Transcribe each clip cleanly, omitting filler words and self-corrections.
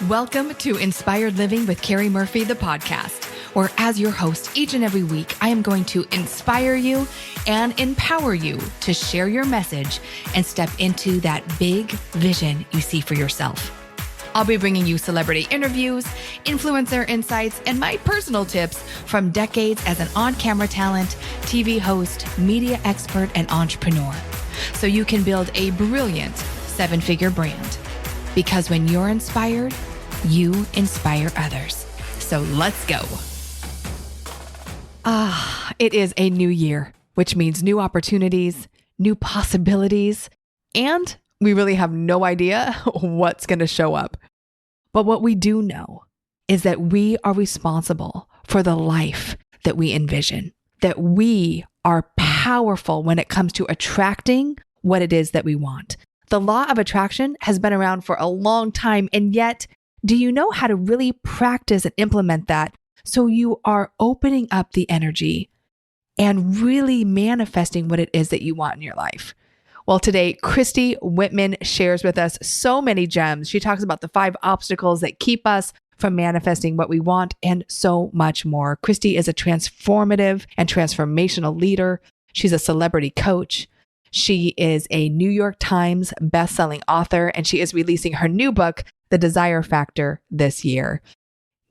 Welcome to Inspired Living with Carrie Murphy, the podcast, where as your host each and every week, I am going to inspire you and empower you to share your message and step into that big vision you see for yourself. I'll be bringing you celebrity interviews, influencer insights, and my personal tips from decades as an on-camera talent, TV host, media expert, and entrepreneur, so you can build a brilliant seven-figure brand. Because when you're inspired, you inspire others. So let's go. It is a new year, which means new opportunities, new possibilities, and we really have no idea what's going to show up. But what we do know is that we are responsible for the life that we envision, that we are powerful when it comes to attracting what it is that we want. The law of attraction has been around for a long time, and yet, do you know how to really practice and implement that so you are opening up the energy and really manifesting what it is that you want in your life? Well, today, Christy Whitman shares with us so many gems. She talks about the 5 obstacles that keep us from manifesting what we want and so much more. Christy is a transformative and transformational leader. She's a celebrity coach. She is a New York Times bestselling author, and she is releasing her new book, The Desire Factor, this year.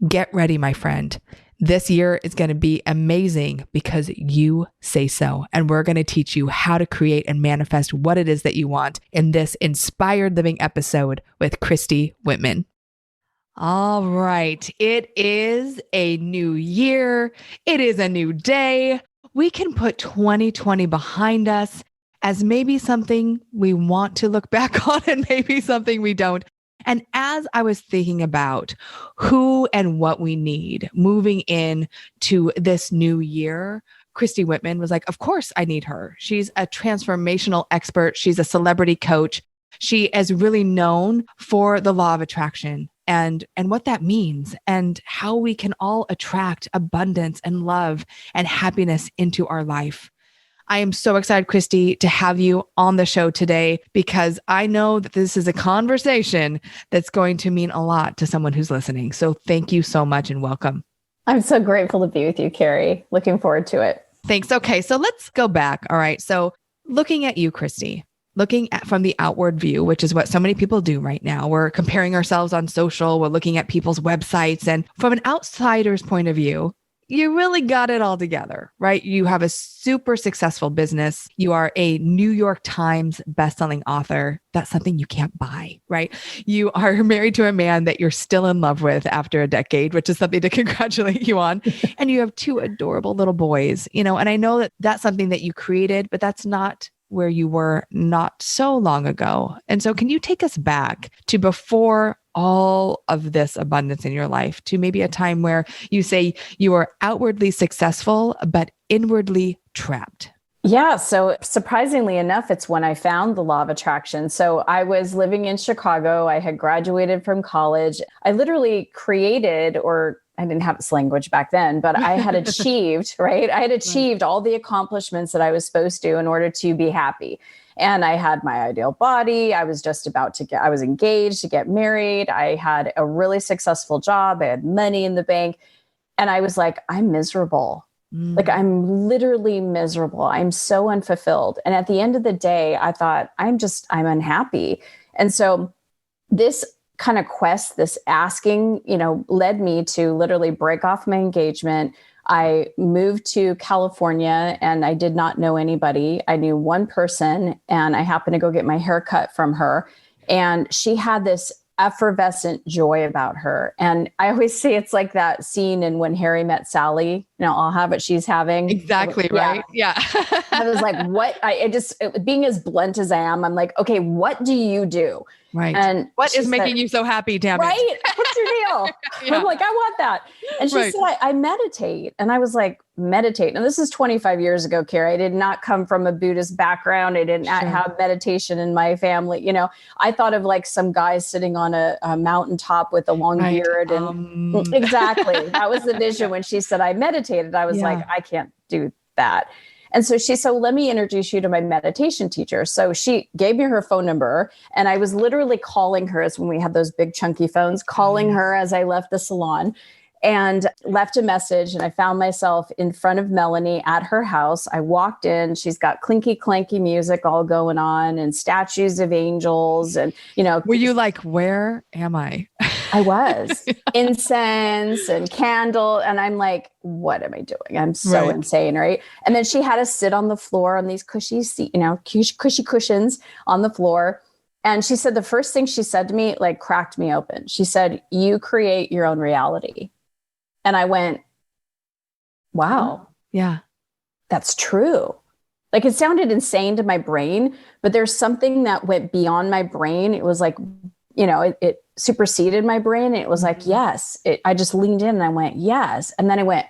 Get ready, my friend. This year is going to be amazing because you say so. And we're going to teach you how to create and manifest what it is that you want in this Inspired Living episode with Christy Whitman. All right. It is a new year. It is a new day. We can put 2020 behind us as maybe something we want to look back on and maybe something we don't. And as I was thinking about who and what we need moving in to this new year, Christy Whitman was like, of course I need her. She's a transformational expert. She's a celebrity coach. She is really known for the law of attraction and what that means and how we can all attract abundance and love and happiness into our life. I am so excited, Christy, to have you on the show today because I know that this is a conversation that's going to mean a lot to someone who's listening. So thank you so much and welcome. I'm so grateful to be with you, Carrie. Looking forward to it. Thanks. Okay, so let's go back. All right. So looking at you, Christy, looking at from the outward view, which is what so many people do right now. We're comparing ourselves on social. We're looking at people's websites. And from an outsider's point of view, you really got it all together, right? You have a super successful business. You are a New York Times bestselling author. That's something you can't buy, right? You are married to a man that you're still in love with after a decade, which is something to congratulate you on. And you have 2 adorable little boys, and I know that that's something that you created, but that's not where you were not so long ago. And so can you take us back to before all of this abundance in your life, to maybe a time where you say you are outwardly successful, but inwardly trapped? Yeah. So surprisingly enough, it's when I found the law of attraction. So I was living in Chicago. I had graduated from college. I literally created, or I didn't have this language back then, but I had achieved, right? I had achieved all the accomplishments that I was supposed to in order to be happy. And I had my ideal body. I was I was engaged to get married. I had a really successful job. I had money in the bank. And I was like, I'm miserable. Like, I'm literally miserable. I'm so unfulfilled. And at the end of the day, I thought, I'm unhappy. And so this kind of quest, this asking, led me to literally break off my engagement. I moved to California and I did not know anybody. I knew one person and I happened to go get my hair cut from her. And she had this effervescent joy about her. And I always say it's like that scene in When Harry Met Sally, I'll have what she's having. Exactly. Yeah. Right. Yeah. I was like, being as blunt as I am, I'm like, okay, what do you do? Right. And what is making you so happy, damn it? Right? What's your deal? Yeah. I'm like, I want that. And she said, I meditate. And I was like, meditate. And this is 25 years ago, Carrie. I did not come from a Buddhist background. I didn't have meditation in my family. I thought of like some guy sitting on a mountaintop with a long beard. And exactly. That was the vision when she said I meditated. I was like, I can't do that. And so she said, well, let me introduce you to my meditation teacher. So she gave me her phone number, and I was literally calling her, as when we had those big chunky phones, calling her as I left the salon, and left a message. And I found myself in front of Melanie at her house. I walked in, she's got clinky clanky music all going on and statues of angels. And, were you like, where am I? I was. Incense and candle. And I'm like, what am I doing? I'm so insane. Right. And then she had us sit on the floor on these cushy cushions on the floor. And she said, the first thing she said to me, like, cracked me open. She said, you create your own reality. And I went, wow. Yeah. That's true. Like, it sounded insane to my brain, but there's something that went beyond my brain. It was like, it superseded my brain. And it was like, yes. I just leaned in and I went, yes. And then I went,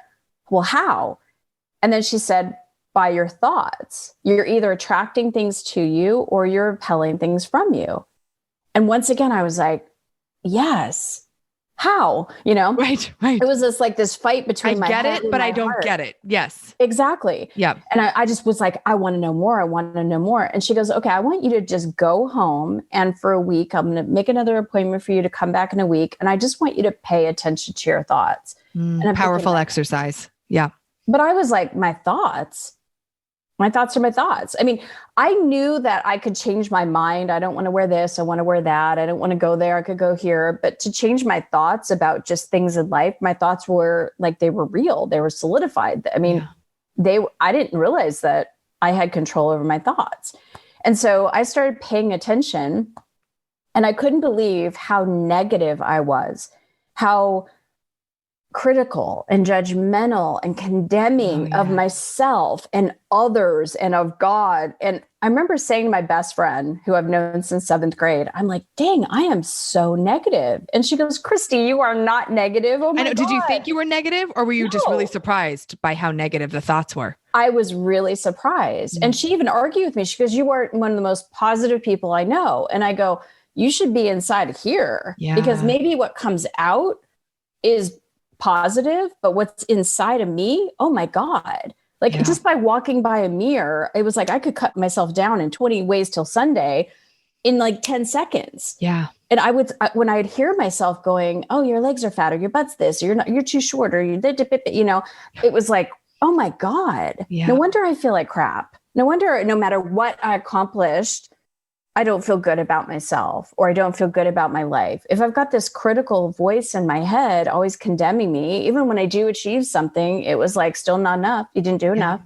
well, how? And then she said, by your thoughts. You're either attracting things to you or you're repelling things from you. And once again, I was like, yes. How? Right. It was this fight between my head I get it, but I don't get it. Yes. Exactly. Yeah. And I just was like, I want to know more. I want to know more. And she goes, okay, I want you to just go home. And for a week, I'm going to make another appointment for you to come back in a week. And I just want you to pay attention to your thoughts. And powerful exercise. Yeah. But I was like, my thoughts are my thoughts. I mean, I knew that I could change my mind. I don't want to wear this. I want to wear that. I don't want to go there. I could go here. But to change my thoughts about just things in life, my thoughts were like, they were real. They were solidified. I mean, I didn't realize that I had control over my thoughts. And so I started paying attention, and I couldn't believe how negative I was, how critical and judgmental and condemning of myself and others and of God. And I remember saying to my best friend, who I've known since 7th grade, I'm like, dang, I am so negative. And she goes, Christy, you are not negative. Oh my God. Did you think you were negative, or were you just really surprised by how negative the thoughts were? I was really surprised. And she even argued with me. She goes, you are one of the most positive people I know. And I go, you should be inside here, because maybe what comes out is positive, but what's inside of me, oh my God. Like, just by walking by a mirror, it was like I could cut myself down in 20 ways till Sunday in like 10 seconds. Yeah. And when I'd hear myself going, oh, your legs are fat, or your butt's this, or you're too short, or it was like, oh my God. No wonder I feel like crap. No wonder, no matter what I accomplished, I don't feel good about myself, or I don't feel good about my life. If I've got this critical voice in my head always condemning me, even when I do achieve something, it was like, still not enough. You didn't do enough.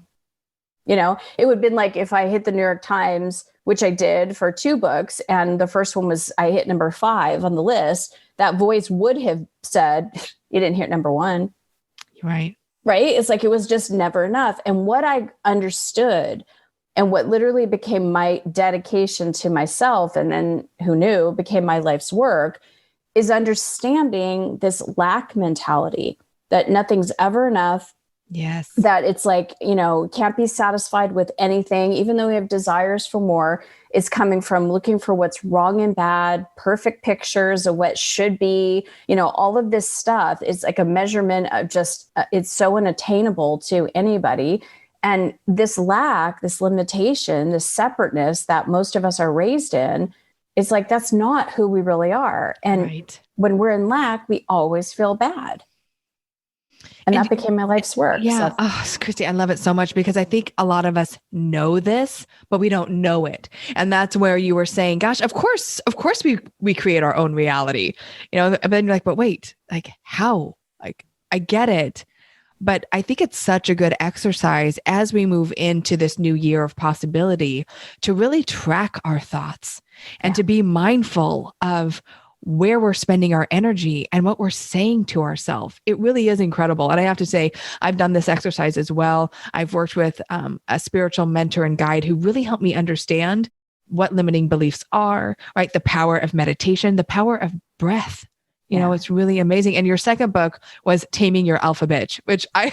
It would have been like if I hit the New York Times, which I did for 2 books, and the first one was, I hit number 5 on the list, that voice would have said, you didn't hit number 1. Right. Right. It's like, it was just never enough. And what I understood, and what literally became my dedication to myself, and then who knew became my life's work, is understanding this lack mentality, that nothing's ever enough. Yes. That it's like, can't be satisfied with anything, even though we have desires for more. It's coming from looking for what's wrong and bad, perfect pictures of what should be, all of this stuff. It's like a measurement of just, it's so unattainable to anybody. And this lack, this limitation, this separateness that most of us are raised in, it's like, that's not who we really are. And when we're in lack, we always feel bad. And that became my life's work. Yeah. So. Oh, Christy, I love it so much, because I think a lot of us know this, but we don't know it. And that's where you were saying, gosh, of course we create our own reality, and then you're like, but wait, like how? Like, I get it. But I think it's such a good exercise as we move into this new year of possibility to really track our thoughts and to be mindful of where we're spending our energy and what we're saying to ourselves. It really is incredible. And I have to say, I've done this exercise as well. I've worked with a spiritual mentor and guide who really helped me understand what limiting beliefs are, right? The power of meditation, the power of breath. It's really amazing. And your second book was Taming Your Alpha Bitch, which I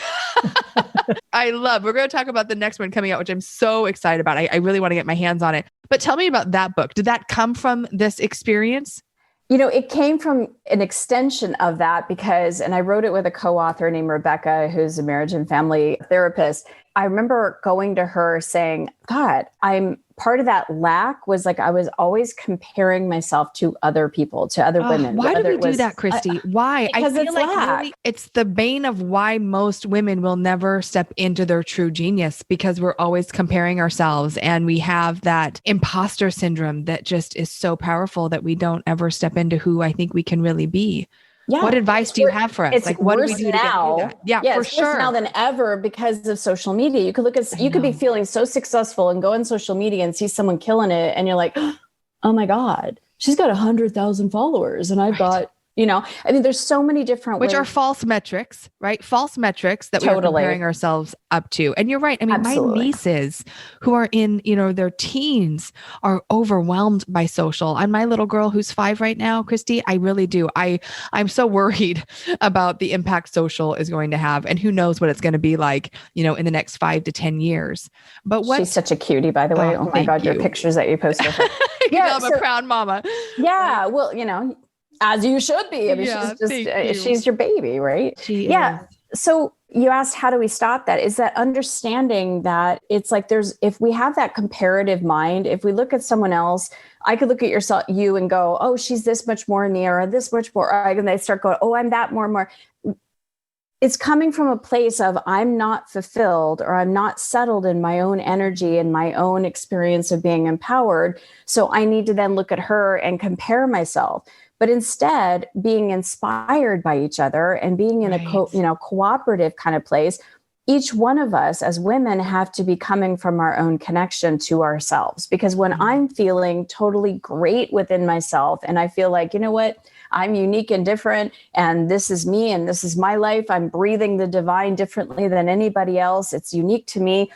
love. We're going to talk about the next one coming out, which I'm so excited about. I really want to get my hands on it. But tell me about that book. Did that come from this experience? It came from an extension of that, and I wrote it with a co-author named Rebecca, who's a marriage and family therapist. I remember going to her saying, God, I'm part of that lack was like, I was always comparing myself to other people, to other women. Why do we do that, Christy? Why? Because I feel it's like lack. really it's the bane of why most women will never step into their true genius, because we're always comparing ourselves, and we have that imposter syndrome that just is so powerful that we don't ever step into who I think we can really be. Yeah. What advice do you have for us? It's Like, what do we do to get through that? Yeah, for it's worse sure. now than ever because of social media. You could you could be feeling so successful and go on social media and see someone killing it. And you're like, oh my God, she's got 100,000 followers. And I've got, I mean, there's so many different Which ways. are false metrics, right? False metrics that we're comparing ourselves up to. And you're right. I mean, Absolutely. my nieces who are in, their teens are overwhelmed by social. And my little girl who's 5 right now, Christy, I really do. I'm so worried about the impact social is going to have, and who knows what it's going to be like, in the next 5 to 10 years. But she's such a cutie, by the way. Oh my God, your pictures that you posted. Yeah, I'm a proud mama. Yeah. Well, as you should be. I mean, she's your baby, right? She is. So you asked, how do we stop that? Is that understanding that it's like if we have that comparative mind, if we look at someone else, I could look at you and go, oh, she's this much more in the air, this much more. And they start going, oh, I'm that more and more. It's coming from a place of I'm not fulfilled, or I'm not settled in my own energy and my own experience of being empowered. So I need to then look at her and compare myself. But instead, being inspired by each other and being in a cooperative kind of place, each one of us as women have to be coming from our own connection to ourselves. Because when I'm feeling totally great within myself and I feel like, you know what, I'm unique and different, and this is me and this is my life, I'm breathing the divine differently than anybody else, it's unique to me,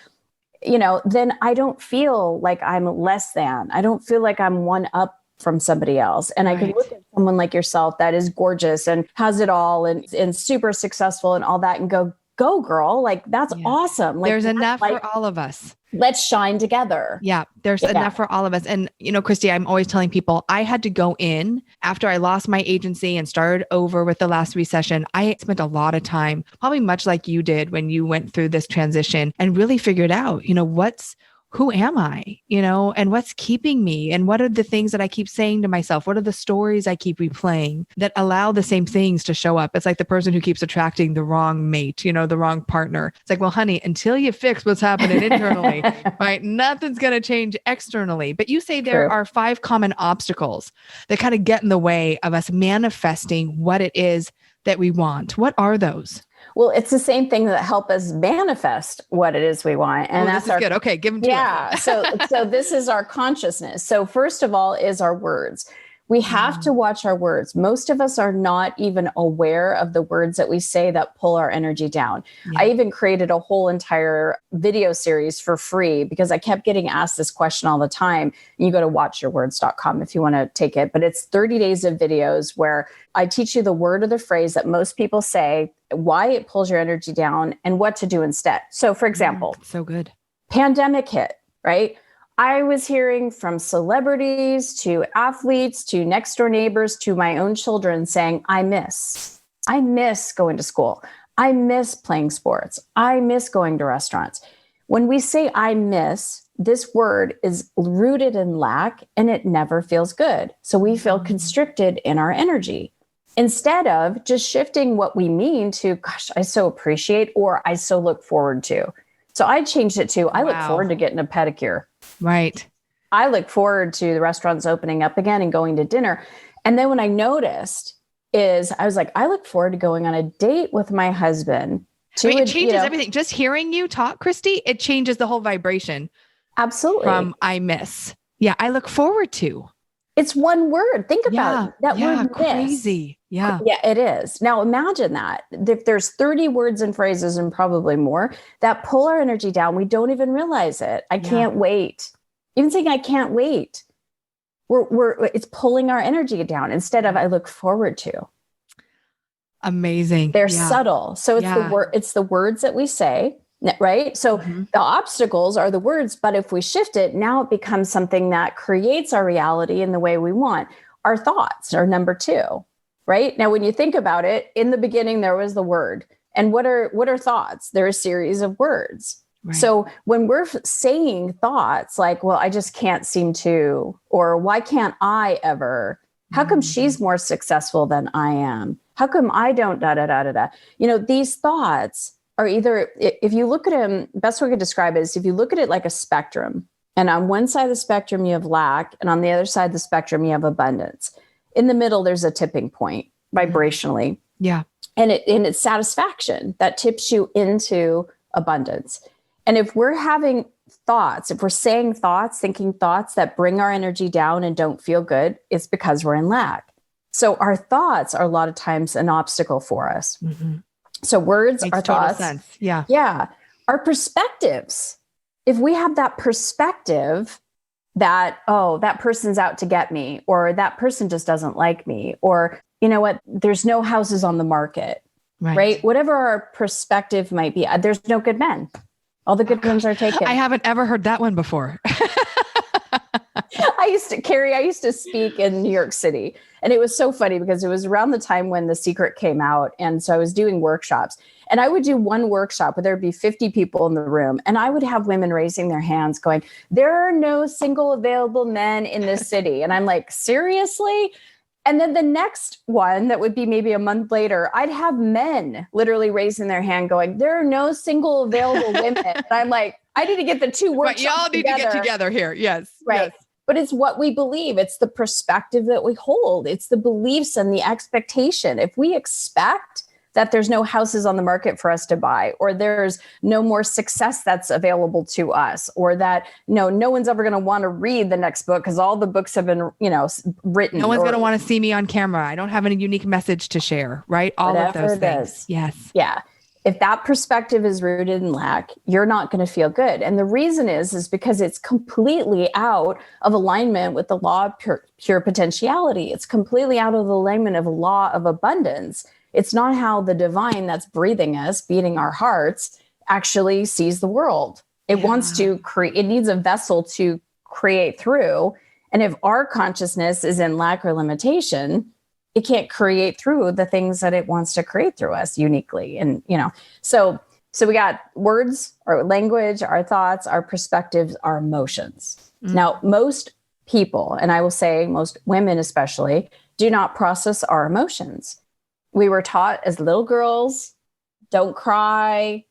then I don't feel like I'm less than. I don't feel like I'm one up from somebody else. And I can look at someone like yourself that is gorgeous and has it all and super successful and all that and go girl, like that's awesome. Like, there's enough for all of us. Let's shine together. Yeah, there's enough for all of us. And, Christy, I'm always telling people I had to go in after I lost my agency and started over with the last recession. I spent a lot of time, probably much like you did when you went through this transition, and really figured out, who am I, and what's keeping me, and what are the things that I keep saying to myself? What are the stories I keep replaying that allow the same things to show up? It's like the person who keeps attracting the wrong mate, the wrong partner. It's like, well, honey, until you fix what's happening internally, right? Nothing's going to change externally. But you say there are 5 common obstacles that kind of get in the way of us manifesting what it is that we want. What are those? Well, it's the same thing that help us manifest what it is we want. And that's good. Okay. Give them to us. So this is our consciousness. So first of all is our words. We have to watch our words. Most of us are not even aware of the words that we say that pull our energy down. Yeah. I even created a whole entire video series for free because I kept getting asked this question all the time. You go to watchyourwords.com if you want to take it, but it's 30 days of videos where I teach you the word or the phrase that most people say, why it pulls your energy down, and what to do instead. So for example, so good. Pandemic hit, right? I was hearing from celebrities to athletes to next door neighbors to my own children saying, I miss going to school. I miss playing sports. I miss going to restaurants. When we say I miss, this word is rooted in lack and it never feels good. So we feel constricted in our energy instead of just shifting what we mean to, gosh, I so appreciate, or I so look forward to. So I changed it to, I look forward to getting a pedicure. Right. I look forward to the restaurants opening up again and going to dinner. And then when I noticed I was like, I look forward to going on a date with my husband. It changes everything. Just hearing you talk, Christy, it changes the whole vibration. Absolutely. From I miss. Yeah. I look forward to. It's one word. Think about it. That word miss. Crazy. Yeah. Yeah, it is. Now imagine that. If there's 30 words and phrases and probably more that pull our energy down, we don't even realize it. I can't wait. Even saying I can't wait. It's pulling our energy down instead of I look forward to. Amazing. They're subtle. So it's the words that we say, right? So the obstacles are the words, but if we shift it, now it becomes something that creates our reality in the way we want. Our thoughts are number 2. Right? Now, when you think about it, in the beginning, there was the word. And what are thoughts? They're a series of words. Right. So when we're saying thoughts like, well, I just can't seem to, or why can't I ever? How come she's more successful than I am? How come I don't da da da da da? These thoughts are either, if you look at them, best way I could describe it is if you look at it like a spectrum, and on one side of the spectrum, you have lack, and on the other side of the spectrum, you have abundance. In the middle, there's a tipping point vibrationally. Yeah. And it's satisfaction that tips you into abundance. And if we're having thoughts, if we're saying thoughts, thinking thoughts that bring our energy down and don't feel good, it's because we're in lack. So our thoughts are a lot of times an obstacle for us. Mm-hmm. So words Makes are total thoughts. sense. Yeah. Yeah. Our perspectives. If we have that perspective that, oh, that person's out to get me, or that person just doesn't like me, or you know what, there's no houses on the market, right? Whatever our perspective might be, there's no good men. All the good ones are taken. I haven't ever heard that one before. I used to speak in New York City, and it was so funny because it was around the time when The Secret came out. And so I was doing workshops, and I would do one workshop where there'd be 50 people in the room, and I would have women raising their hands going, there are no single available men in this city. And I'm like, seriously? And then the next one that would be maybe a month later, I'd have men literally raising their hand going, there are no single available women. And I'm like, I need to get the two workshops But y'all need to get together here. Yes. Right. Yes. But it's what we believe. It's the perspective that we hold. It's the beliefs and the expectation. If we expect that there's no houses on the market for us to buy, or there's no more success that's available to us, or that no one's ever going to want to read the next book because all the books have been, written. No one's going to want to see me on camera. I don't have any unique message to share, right? All of those things. Yes. Yeah. If that perspective is rooted in lack, you're not going to feel good. And the reason is because it's completely out of alignment with the law of pure potentiality. It's completely out of the alignment of a law of abundance. It's not how the divine that's breathing us, beating our hearts, actually sees the world. It wants to create, it needs a vessel to create through. And if our consciousness is in lack or limitation, it can't create through the things that it wants to create through us uniquely. And, so we got words, our language, our thoughts, our perspectives, our emotions. Mm-hmm. Now, most people, and I will say most women especially, do not process our emotions. We were taught as little girls, don't cry,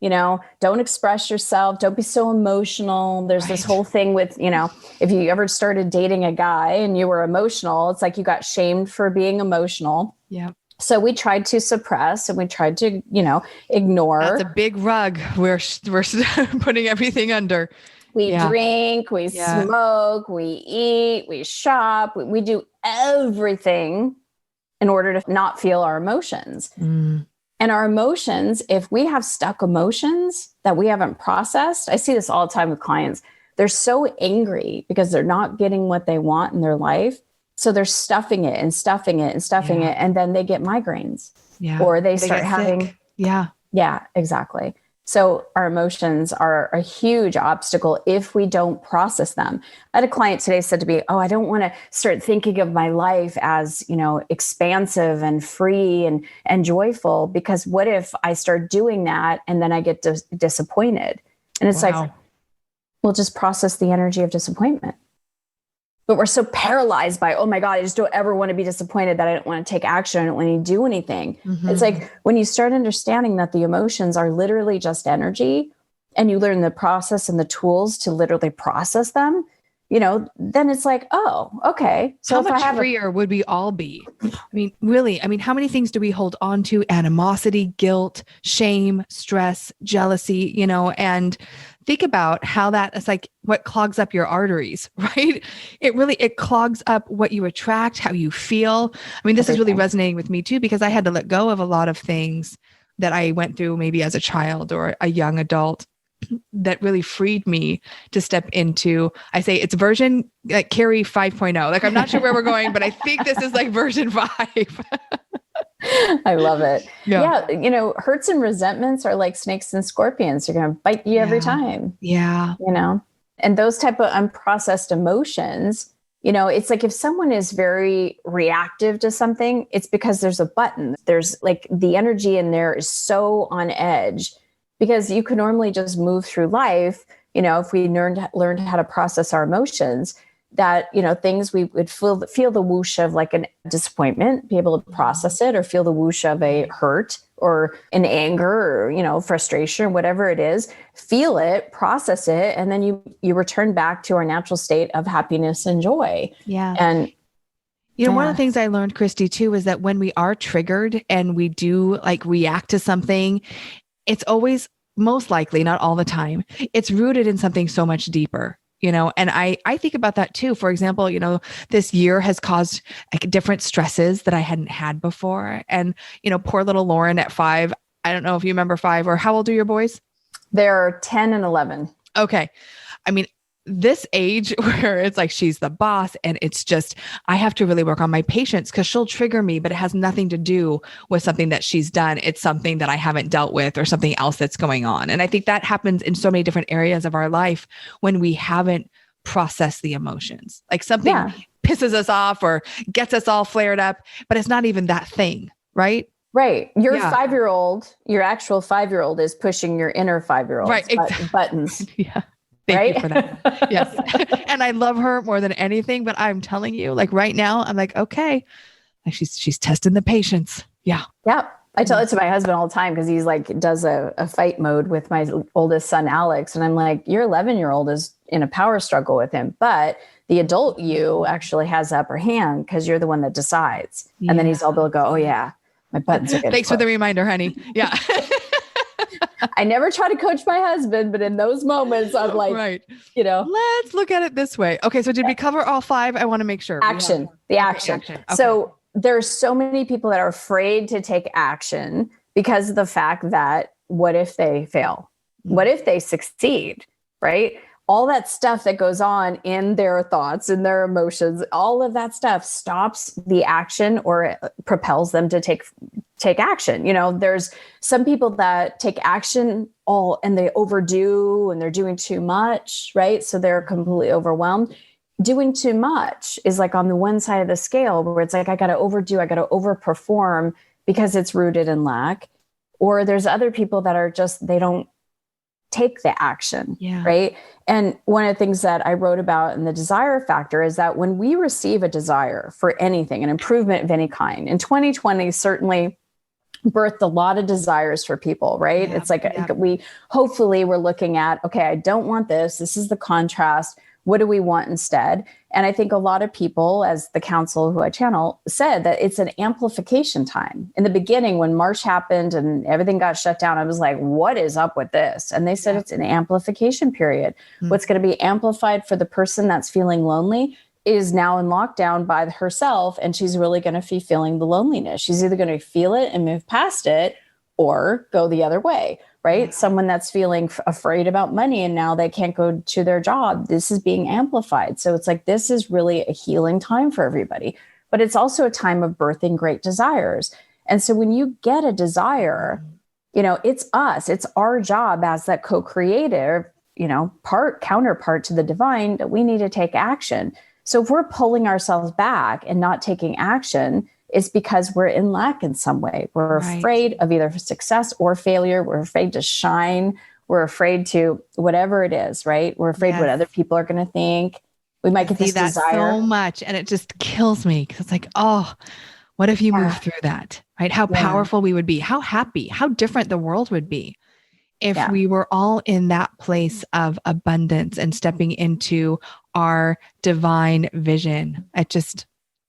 don't express yourself, don't be so emotional. There's this whole thing with, if you ever started dating a guy and you were emotional, it's like you got shamed for being emotional. Yeah. So we tried to suppress and we tried to, ignore. That's a big rug. We're putting everything under. We drink, we smoke, we eat, we shop, we do everything in order to not feel our emotions. Mm. And our emotions, if we have stuck emotions that we haven't processed, I see this all the time with clients. They're so angry because they're not getting what they want in their life. So they're stuffing it and stuffing it and stuffing it. And then they get migraines or they start having. Sick. Yeah. Yeah, exactly. So our emotions are a huge obstacle if we don't process them. I had a client today said to me, I don't want to start thinking of my life as, expansive and free and joyful, because what if I start doing that and then I get disappointed? And it's like, we'll just process the energy of disappointment. But we're so paralyzed by, oh my God, I just don't ever want to be disappointed that I don't want to take action. I don't want to do anything. Mm-hmm. It's like when you start understanding that the emotions are literally just energy, and you learn the process and the tools to literally process them, then it's like, oh, okay. So how much freer would we all be? I mean, really, how many things do we hold on to? Animosity, guilt, shame, stress, jealousy, and think about how that is like what clogs up your arteries, right? It clogs up what you attract, how you feel. This is really resonating with me too, because I had to let go of a lot of things that I went through maybe as a child or a young adult that really freed me to step into, I say it's version like Carrie 5.0. Like, I'm not sure where we're going, but I think this is like version 5. I love it. Yeah. Hurts and resentments are like snakes and scorpions. They're going to bite you every time. Yeah. And those type of unprocessed emotions, it's like if someone is very reactive to something, it's because there's a button. There's like the energy in there is so on edge because you can normally just move through life. If we learned how to process our emotions, that, things we would feel the whoosh of like a disappointment, be able to process it, or feel the whoosh of a hurt or an anger or, frustration or whatever it is, feel it, process it. And then you return back to our natural state of happiness and joy. Yeah. And one of the things I learned, Christy, too, is that when we are triggered and we do like react to something, it's always most likely, not all the time, it's rooted in something so much deeper. And I think about that too. For example, this year has caused like different stresses that I hadn't had before. And, poor little Lauren at 5, I don't know if you remember 5, or how old are your boys? They're 10 and 11. Okay. I mean, this age where it's like, she's the boss, and it's just, I have to really work on my patience because she'll trigger me, but it has nothing to do with something that she's done. It's something that I haven't dealt with or something else that's going on. And I think that happens in so many different areas of our life when we haven't processed the emotions. Like something pisses us off or gets us all flared up, but it's not even that thing, right? Right. Your 5-year-old, your actual 5-year-old is pushing your inner 5-year-old buttons. Yeah. Thank you for that. Yes. And I love her more than anything, but I'm telling you, like right now, I'm like, okay, like she's testing the patience. Yeah. Yeah. I tell it to my husband all the time because he's like, does a fight mode with my oldest son, Alex. And I'm like, your 11-year-old is in a power struggle with him, but the adult you actually has the upper hand because you're the one that decides. Yeah. And then he's all able to go, oh yeah, my buttons are good. Thanks for the reminder, honey. Yeah. I never try to coach my husband, but in those moments, I'm like, right. Let's look at it this way. Okay. So did we cover all 5? I want to make sure. Action. Action. Okay. So there's so many people that are afraid to take action because of the fact that what if they fail? What if they succeed? Right? All that stuff that goes on in their thoughts and their emotions, all of that stuff stops the action or propels them to take action. There's some people that take action and they overdo and they're doing too much, right? So they're completely overwhelmed. Doing too much is like on the one side of the scale where it's like, I got to overdo, I got to overperform because it's rooted in lack. Or there's other people that are just, they don't take the action, right? And one of the things that I wrote about in the desire factor is that when we receive a desire for anything, an improvement of any kind, in 2020 certainly birthed a lot of desires for people, right? Yeah, it's like we're looking at, okay, I don't want this. This is the contrast. What do we want instead? And I think a lot of people, as the counsel who I channel said, that it's an amplification time. In the beginning, when March happened and everything got shut down, I was like, what is up with this? And they said it's an amplification period. What's going to be amplified for the person that's feeling lonely is now in lockdown by herself. And she's really going to be feeling the loneliness. She's either going to feel it and move past it or go the other way. Right? Someone that's feeling afraid about money and now they can't go to their job. This is being amplified. So it's like, this is really a healing time for everybody, but it's also a time of birthing great desires. And so when you get a desire, it's us, it's our job as that co-creative, counterpart to the divine that we need to take action. So if we're pulling ourselves back and not taking action, it's because we're in lack in some way. We're afraid of either success or failure. We're afraid to shine. We're afraid to whatever it is, right? We're afraid what other people are going to think. We might get this desire so much, and it just kills me because it's like, oh, what if you move through that, right? How powerful we would be, how happy, how different the world would be if we were all in that place of abundance and stepping into our divine vision.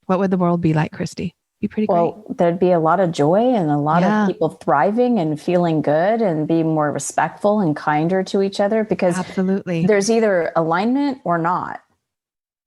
What would the world be like, Christy? Be pretty great. Well, there'd be a lot of joy and a lot of people thriving and feeling good and being more respectful and kinder to each other because absolutely there's either alignment or not.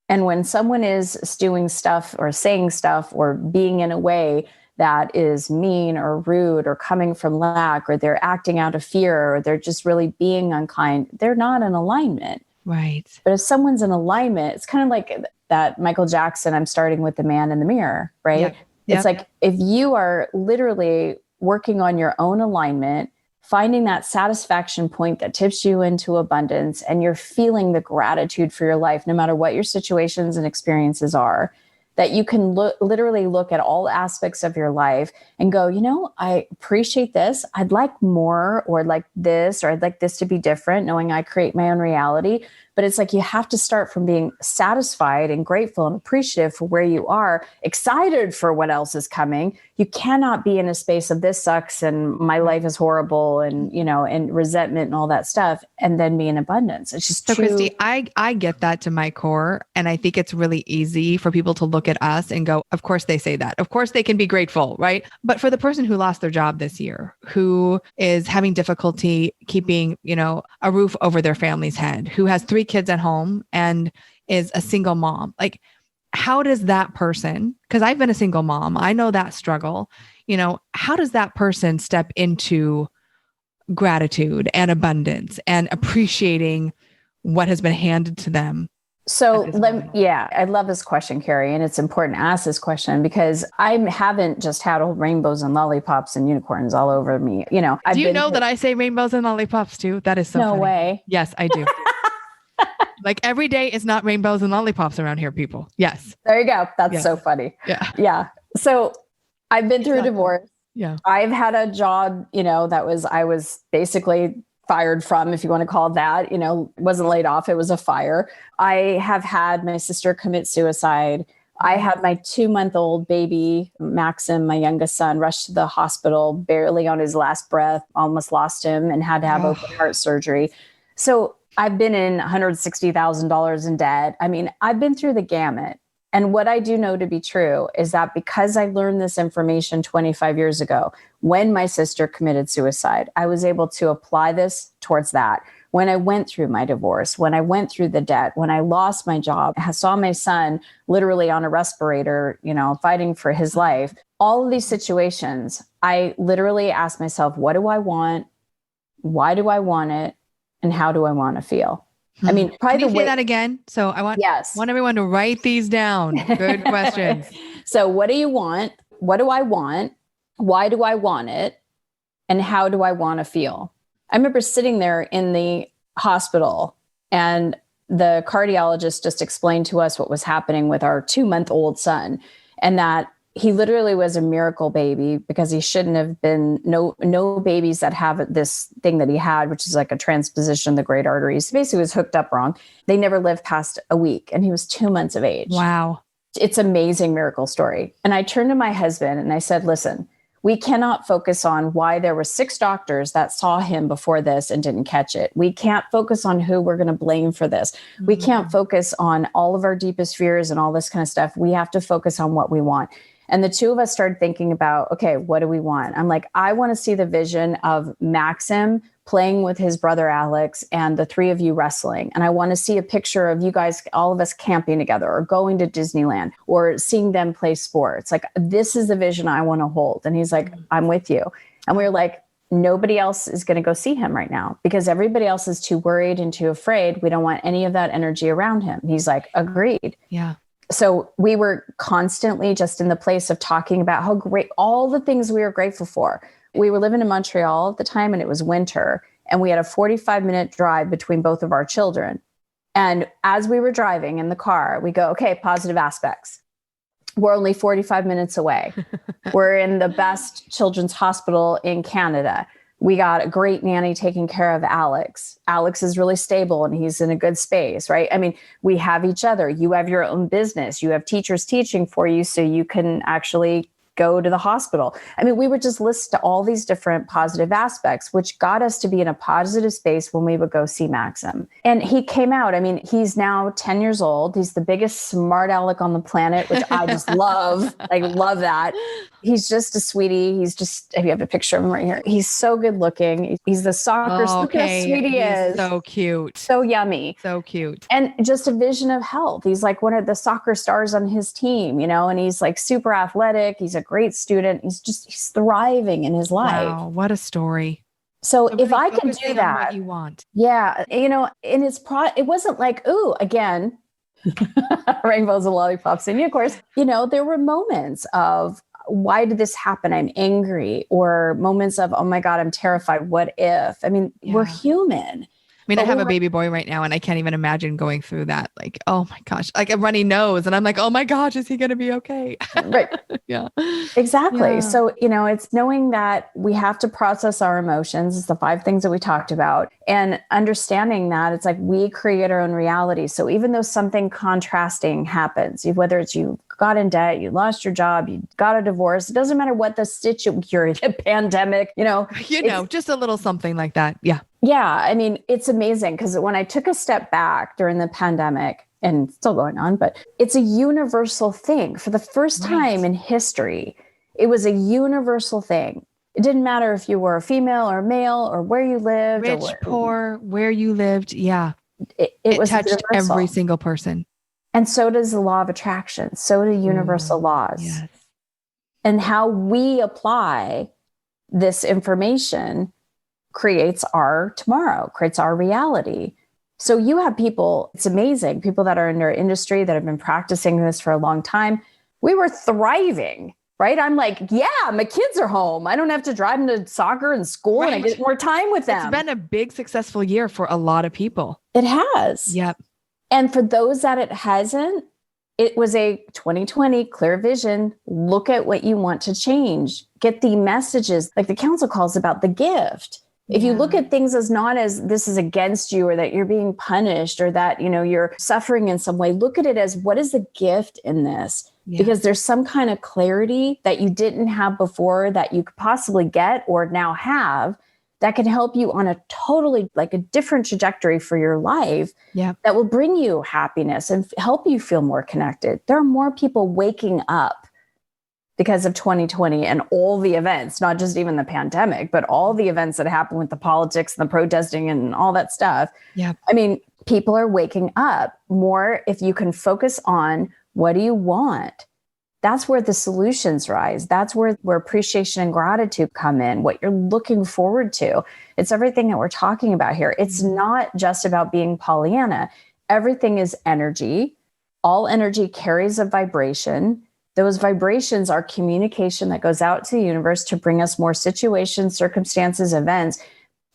And when someone is doing stuff or saying stuff or being in a way that is mean or rude or coming from lack, or they're acting out of fear, or they're just really being unkind, they're not in alignment. Right. But if someone's in alignment, it's kind of like that Michael Jackson, I'm starting with the man in the mirror, right? Yep. It's like if you are literally working on your own alignment, finding that satisfaction point that tips you into abundance, and you're feeling the gratitude for your life, no matter what your situations and experiences are, that you can literally look at all aspects of your life and go, I appreciate this. I'd like more, or I'd like this, or I'd like this to be different, knowing I create my own reality. But it's like you have to start from being satisfied and grateful and appreciative for where you are, excited for what else is coming. You cannot be in a space of this sucks and my life is horrible and, and resentment and all that stuff, and then be in abundance. It's just so Christy, I get that to my core. And I think it's really easy for people to look at us and go, of course they say that. Of course they can be grateful, right? But for the person who lost their job this year, who is having difficulty keeping, a roof over their family's head, who has 3 kids at home and is a single mom, like, how does that person, because I've been a single mom, I know that struggle, how does that person step into gratitude and abundance and appreciating what has been handed to them? So I love this question, Carrie, and it's important to ask this question because I haven't just had old rainbows and lollipops and unicorns all over me. Do you know that I say rainbows and lollipops too? That is so no funny. Way. Yes, I do. Like every day is not rainbows and lollipops around here, people. Yes. There you go. That's so funny. Yeah. Yeah. So I've been through a divorce. Yeah. I've had a job, I was basically fired from, if you want to call it that, wasn't laid off. It was a fire. I have had my sister commit suicide. I had my 2-month-old baby, Maxim, my youngest son, rushed to the hospital, barely on his last breath, almost lost him and had to have open heart surgery. So I've been in $160,000 in debt. I mean, I've been through the gamut. And what I do know to be true is that because I learned this information 25 years ago, when my sister committed suicide, I was able to apply this towards that. When I went through my divorce, when I went through the debt, when I lost my job, I saw my son literally on a respirator, fighting for his life, all of these situations, I literally asked myself, what do I want? Why do I want it? And how do I want to feel? I mean, probably Can you say that again? So I want everyone to write these down. Good questions. So what do you want? What do I want? Why do I want it? And how do I want to feel? I remember sitting there in the hospital and the cardiologist just explained to us what was happening with our 2-month-old son, and that he literally was a miracle baby because he shouldn't have been. No babies that have this thing that he had, which is like a transposition of the great arteries, basically was hooked up wrong. They never lived past a week, and he was 2 months of age. Wow. It's an amazing miracle story. And I turned to my husband and I said, listen, we cannot focus on why there were 6 doctors that saw him before this and didn't catch it. We can't focus on who we're going to blame for this. Mm-hmm. We can't focus on all of our deepest fears and all this kind of stuff. We have to focus on what we want. And the two of us started thinking about, okay, what do we want? I'm like, I want to see the vision of Maxim playing with his brother Alex and the 3 of you wrestling. And I want to see a picture of you guys, all of us camping together or going to Disneyland or seeing them play sports. Like, this is the vision I want to hold. And he's like, I'm with you. And we were like, nobody else is going to go see him right now because everybody else is too worried and too afraid. We don't want any of that energy around him. He's like, agreed. Yeah. So we were constantly just in the place of talking about how great, all the things we were grateful for. We were living in Montreal at the time and it was winter and we had a 45-minute drive between both of our children. And as we were driving in the car, we go, okay, positive aspects. We're only 45 minutes away. We're in the best children's hospital in Canada. We got a great nanny taking care of Alex. Alex is really stable and he's in a good space, right? I mean, we have each other. You have your own business. You have teachers teaching for you so you can actually go to the hospital. I mean, we would just list all these different positive aspects, which got us to be in a positive space when we would go see Maxim. And he came out. I mean, he's now 10 years old. He's the biggest smart aleck on the planet, which I just love. I love that. He's just a sweetie. He's just, if you have a picture of him right here, he's so good looking. He's the soccer. Look how sweet he is. So cute. So yummy. So cute. And just a vision of health. He's like one of the soccer stars on his team, you know, and he's like super athletic. He's a great student. He's thriving in his life. Wow. What a story. So if I can do that, what you want. Yeah. You know, and it wasn't like, ooh, again, rainbows and lollipops. And of course, you know, there were moments of, why did this happen? I'm angry, or moments of, oh my God, I'm terrified. What if? I mean, we're human. mean, I But have a baby boy right now and I can't even imagine going through that. Like, oh my gosh, like a runny nose. And I'm like, oh my gosh, is he going to be okay? right. Yeah. Exactly. Yeah. So, it's knowing that we have to process our emotions. It's the 5 things that we talked about, and understanding that it's like we create our own reality. So even though something contrasting happens, whether it's you got in debt, you lost your job, you got a divorce, it doesn't matter what the you're in a pandemic, just a little something like that. Yeah. Yeah. I mean, it's amazing because when I took a step back during the pandemic, and still going on, but it's a universal thing. For the first time in history, it was a universal thing. It didn't matter if you were a female or male or where you lived. Rich, poor, where you lived. Yeah. It was touched universal. Every single person. And so does the law of attraction. So do universal laws. Yes. And how we apply this information creates our tomorrow, creates our reality. So you have people, it's amazing, people that are in our industry that have been practicing this for a long time. We were thriving, right? I'm like, yeah, my kids are home. I don't have to drive them to soccer and school, and I get more time with them. It's been a big successful year for a lot of people. It has. Yep. And for those that it hasn't, it was a 2020 clear vision. Look at what you want to change. Get the messages, like the council calls about the gift. If you look at things as not as this is against you or that you're being punished or that, you're suffering in some way, look at it as what is the gift in this? Yeah. Because there's some kind of clarity that you didn't have before that you could possibly get or now have that can help you on a totally like a different trajectory for your life. Yeah. That will bring you happiness and help you feel more connected. There are more people waking up because of 2020 and all the events, not just even the pandemic, but all the events that happened with the politics and the protesting and all that stuff. Yeah. I mean, people are waking up more if you can focus on what do you want? That's where the solutions rise. That's where appreciation and gratitude come in, what you're looking forward to. It's everything that we're talking about here. It's not just about being Pollyanna. Everything is energy. All energy carries a vibration. Those vibrations are communication that goes out to the universe to bring us more situations, circumstances, events.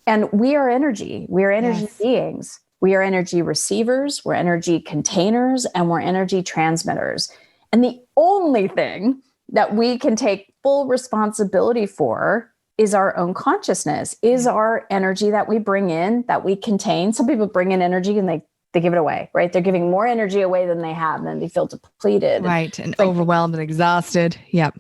And we are energy. We are energy beings. We are energy receivers. We're energy containers, and we're energy transmitters. And the only thing that we can take full responsibility for is our own consciousness, is our energy that we bring in, that we contain. Some people bring in energy and they give it away, right? They're giving more energy away than they have, and then they feel depleted. Right. And overwhelmed and exhausted. Yep.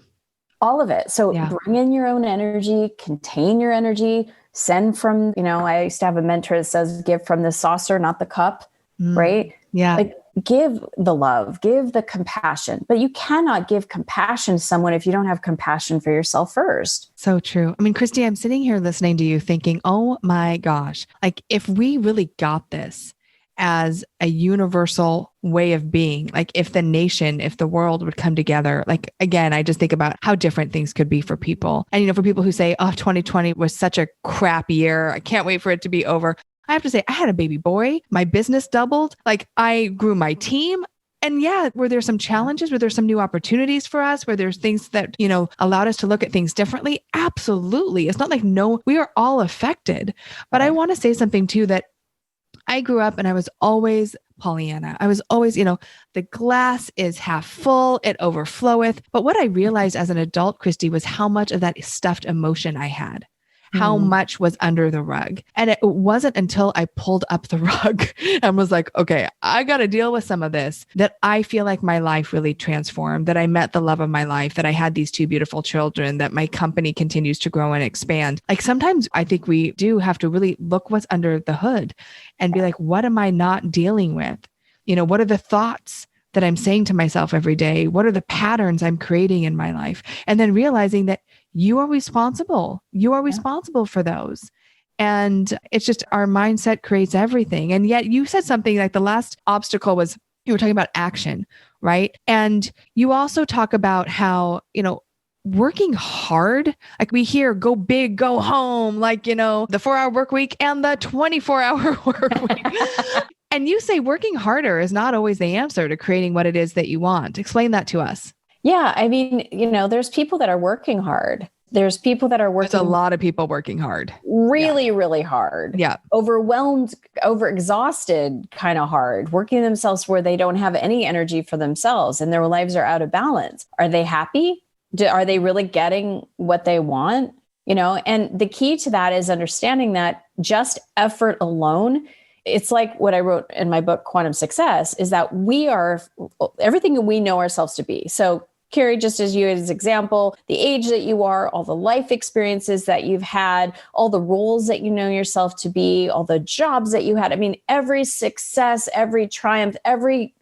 All of it. So bring in your own energy, contain your energy, send from, I used to have a mentor that says, give from the saucer, not the cup, right? Yeah. Like give the love, give the compassion, but you cannot give compassion to someone if you don't have compassion for yourself first. So true. I mean, Christy, I'm sitting here listening to you thinking, oh my gosh, like if we really got this as a universal way of being, like if the world would come together, like again, I just think about how different things could be for people. And, for people who say, oh, 2020 was such a crap year, I can't wait for it to be over. I have to say, I had a baby boy, my business doubled, like I grew my team. And were there some challenges? Were there some new opportunities for us? Were there things that, allowed us to look at things differently? Absolutely. It's not like, no, we are all affected. But I want to say something too, that I grew up and I was always Pollyanna. I was always, the glass is half full, it overfloweth. But what I realized as an adult, Christy, was how much of that stuffed emotion I had. How much was under the rug. And it wasn't until I pulled up the rug and was like, okay, I got to deal with some of this, that I feel like my life really transformed, that I met the love of my life, that I had these 2 beautiful children, that my company continues to grow and expand. Like sometimes I think we do have to really look what's under the hood and be like, what am I not dealing with? What are the thoughts that I'm saying to myself every day? What are the patterns I'm creating in my life? And then realizing that you are responsible. You are responsible for those. And it's just our mindset creates everything. And yet you said something like the last obstacle was, you were talking about action, right? And you also talk about how, working hard, like we hear go big, go home, like, the 4-hour work week and the 24-hour work week. And you say working harder is not always the answer to creating what it is that you want. Explain that to us. Yeah. I mean, there's people that are working hard. There's people that are working. There's a lot of people working hard. Really, really hard. Yeah. Overwhelmed, overexhausted, kind of hard, working themselves where they don't have any energy for themselves and their lives are out of balance. Are they happy? Are they really getting what they want? And the key to that is understanding that just effort alone, it's like what I wrote in my book, Quantum Success, is that we are everything we know ourselves to be. So Carrie, just as you as example, the age that you are, all the life experiences that you've had, all the roles that you know yourself to be, all the jobs that you had. I mean, every success, every triumph, everything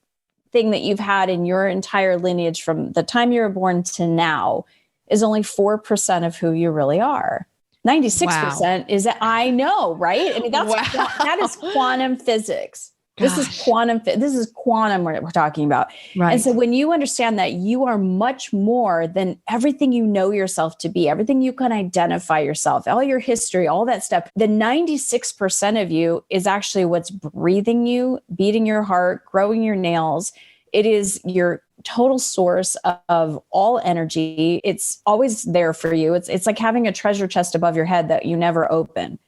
that you've had in your entire lineage from the time you were born to now is only 4% of who you really are. 96% is that, I know, right? I mean, that is quantum physics. Gosh. This is quantum we're talking about. Right. And so when you understand that you are much more than everything you know yourself to be, everything you can identify yourself, all your history, all that stuff, the 96% of you is actually what's breathing you, beating your heart, growing your nails. It is your total source of all energy. It's always there for you. It's like having a treasure chest above your head that you never open.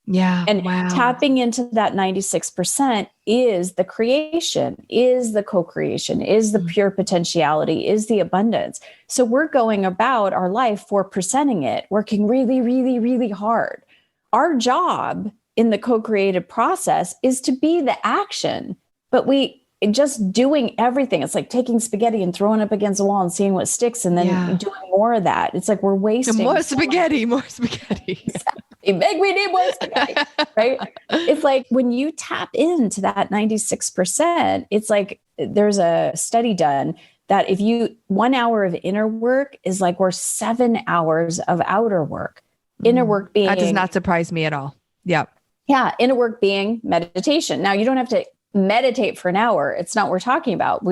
Yeah. And tapping into that 96% is the creation, is the co-creation, is the pure potentiality, is the abundance. So we're going about our life 4%ing it, working really, really, really hard. Our job in the co-creative process is to be the action, but we just doing everything. It's like taking spaghetti and throwing it up against the wall and seeing what sticks and then doing more of that. It's like we're wasting more spaghetti. Exactly. Make me need more spaghetti, right? It's like when you tap into that 96%, it's like there's a study done that if you 1 hour of inner work is like worth 7 hours of outer work. Inner work being that does not surprise me at all. Yep. Yeah. Inner work being meditation. Now you don't have to meditate for an hour. It's not what we're talking about.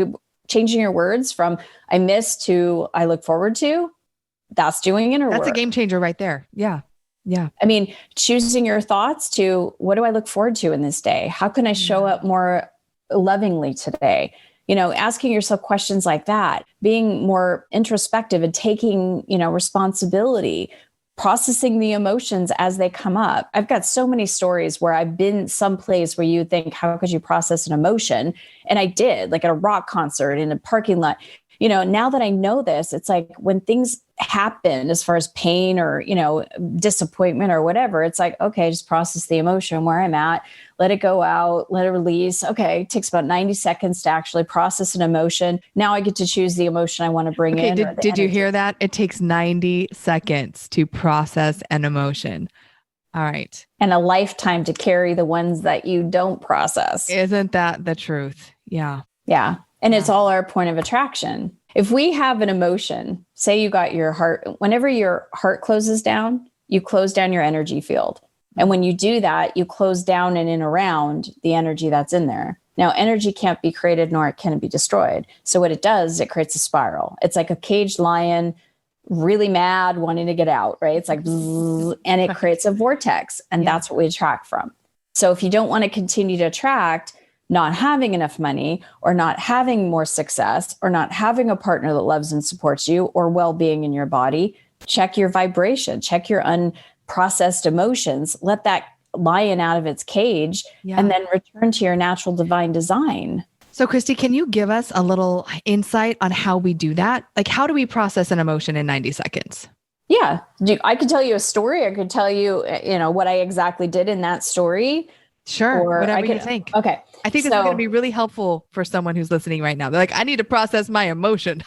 Changing your words from I miss to I look forward to, that's doing inner work. That's a game changer right there. Yeah. Yeah. I mean, choosing your thoughts to what do I look forward to in this day? How can I show up more lovingly today? Asking yourself questions like that, being more introspective and taking, responsibility, processing the emotions as they come up. I've got so many stories where I've been someplace where you think, how could you process an emotion? And I did, like at a rock concert in a parking lot. Now that I know this, it's like when things happen as far as pain or, disappointment or whatever, it's like, okay, just process the emotion where I'm at, let it go out, let it release. Okay. It takes about 90 seconds to actually process an emotion. Now I get to choose the emotion I want to bring in. Did you hear that? It takes 90 seconds to process an emotion. All right. And a lifetime to carry the ones that you don't process. Isn't that the truth? Yeah. Yeah. And it's all our point of attraction. If we have an emotion, say you got your heart, whenever your heart closes down, you close down your energy field. And when you do that, you close down and in around the energy that's in there. Now, energy can't be created nor can it be destroyed. So what it does, it creates a spiral. It's like a caged lion, really mad, wanting to get out, right? It's like, bzzz, and it creates a vortex. And that's what we attract from. So if you don't want to continue to attract not having enough money or not having more success or not having a partner that loves and supports you or well-being in your body, check your vibration, check your unprocessed emotions, let that lion out of its cage and then return to your natural divine design. So Christy, can you give us a little insight on how we do that? Like, how do we process an emotion in 90 seconds? Yeah. I could tell you a story. I could tell you, what I exactly did in that story. Sure. Whatever you think. Okay. I think this is going to be really helpful for someone who's listening right now. They're like, I need to process my emotion.